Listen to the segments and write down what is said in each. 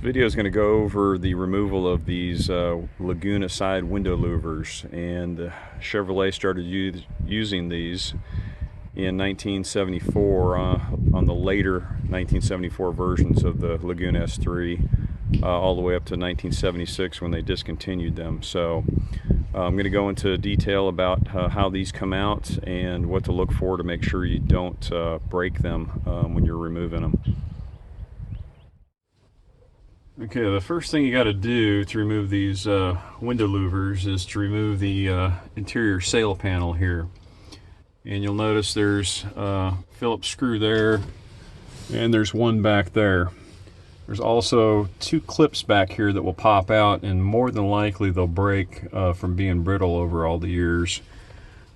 video is going to go over the removal of these Laguna side window louvers, and Chevrolet started using these in 1974 on the later 1974 versions of the Laguna S-3 all the way up to 1976 when they discontinued them. So I'm going to go into detail about how these come out and what to look for to make sure you don't break them when you're removing them. Okay, the first thing you got to do to remove these window louvers is to remove the interior sail panel here. And you'll notice there's a Phillips screw there, and there's one back there. There's also two clips back here that will pop out, and more than likely they'll break from being brittle over all the years.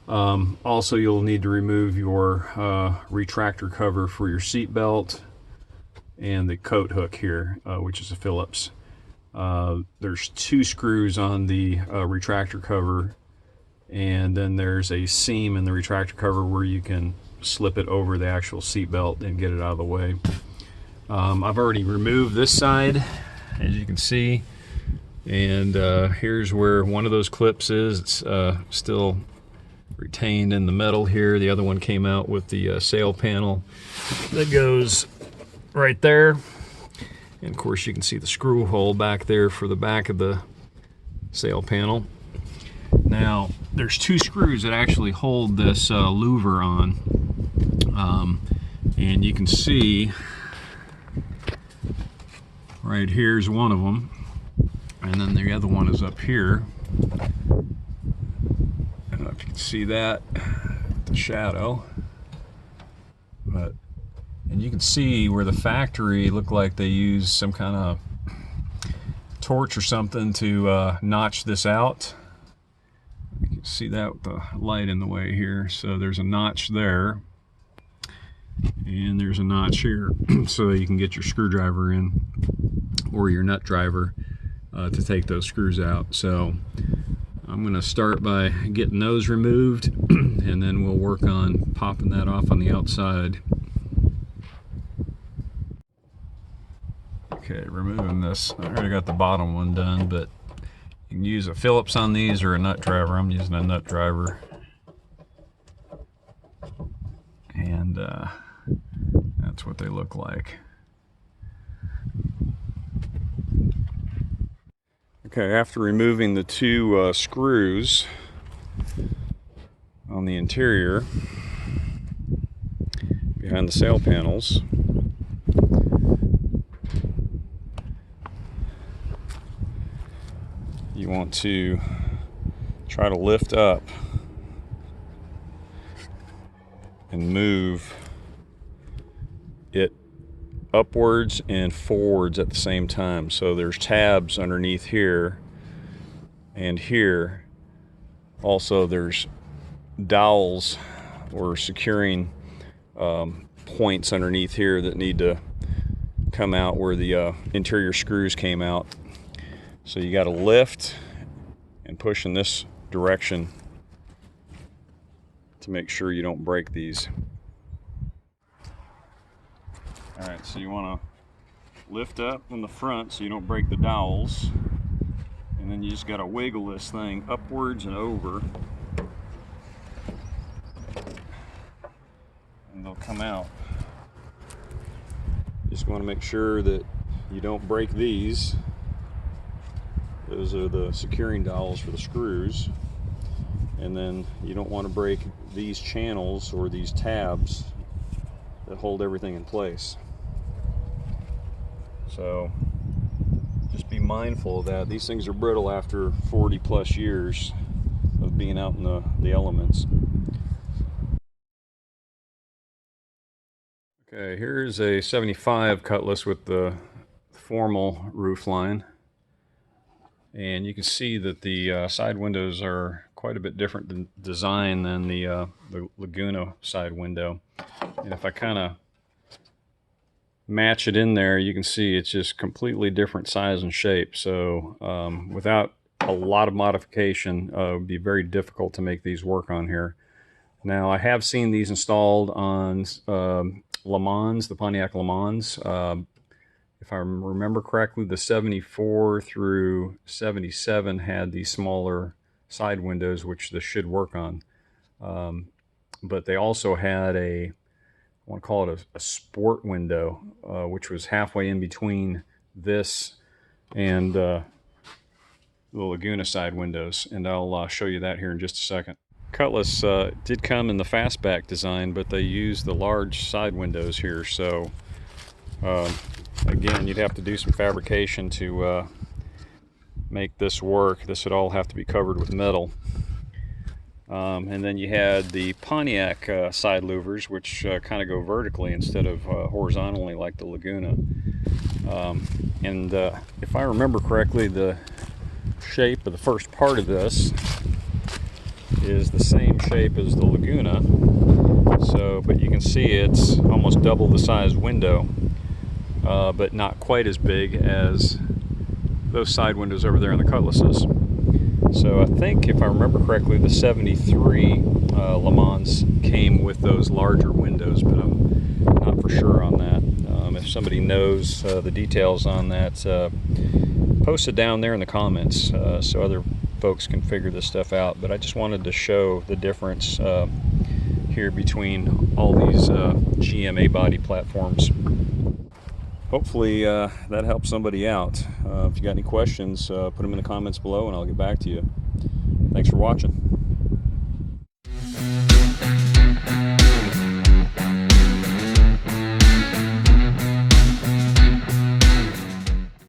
Also, you'll need to remove your retractor cover for your seat belt and the coat hook here, which is a Phillips. There's two screws on the retractor cover, and then there's a seam in the retractor cover where you can slip it over the actual seat belt and get it out of the way. I've already removed this side, as you can see, and here's where one of those clips is. It's still retained in the metal here. The other one came out with the sail panel that goes right there, and of course you can see the screw hole back there for the back of the sail panel. Now there's two screws that actually hold this louver on, and you can see right here's one of them, and then the other one is up here. I don't know if you can see that, the shadow, but and you can see where the factory looked like they used some kind of torch or something to notch this out. You can see that with the light in the way here. So there's a notch there, and there's a notch here so you can get your screwdriver in, or your nut driver, to take those screws out. So I'm going to start by getting those removed, and then we'll work on popping that off on the outside. Okay, removing this. I already got the bottom one done, but you can use a Phillips on these or a nut driver. I'm using a nut driver. And that's what they look like. Okay, after removing the two screws on the interior behind the sail panels, you want to try to lift up and move it upwards and forwards at the same time. So there's tabs underneath here and here. Also there's dowels or securing points underneath here that need to come out where the interior screws came out. So you got to lift and push in this direction to make sure you don't break these. Alright, so you want to lift up in the front so you don't break the dowels, and then you just got to wiggle this thing upwards and over, and they'll come out. Just want to make sure that you don't break these. Those are the securing dowels for the screws, and then you don't want to break these channels or these tabs that hold everything in place. So just be mindful of that. These things are brittle after 40 plus years of being out in the elements. Okay, here's a 75 Cutlass with the formal roof line. And you can see that the side windows are quite a bit different in design than the Laguna side window. And if I kind of match it in there, you can see it's just completely different size and shape. So without a lot of modification, it would be very difficult to make these work on here. Now, I have seen these installed on Le Mans, the Pontiac Le Mans, If I remember correctly, the 74 through 77 had these smaller side windows, which this should work on. But they also had I want to call it a sport window, which was halfway in between this and the Laguna side windows. And I'll show you that here in just a second. Cutlass did come in the fastback design, but they used the large side windows here. So again, you'd have to do some fabrication to make this work. This would all have to be covered with metal. And then you had the Pontiac side louvers, which kind of go vertically instead of horizontally like the Laguna. And if I remember correctly, the shape of the first part of this is the same shape as the Laguna. So, but you can see it's almost double the size window, but not quite as big as those side windows over there in the Cutlasses. So I think, if I remember correctly, the 73 Le Mans came with those larger windows, but I'm not for sure on that. If somebody knows the details on that, post it down there in the comments so other folks can figure this stuff out. But I just wanted to show the difference here between all these GMA body platforms. Hopefully that helps somebody out. If you got any questions, put them in the comments below and I'll get back to you. Thanks for watching.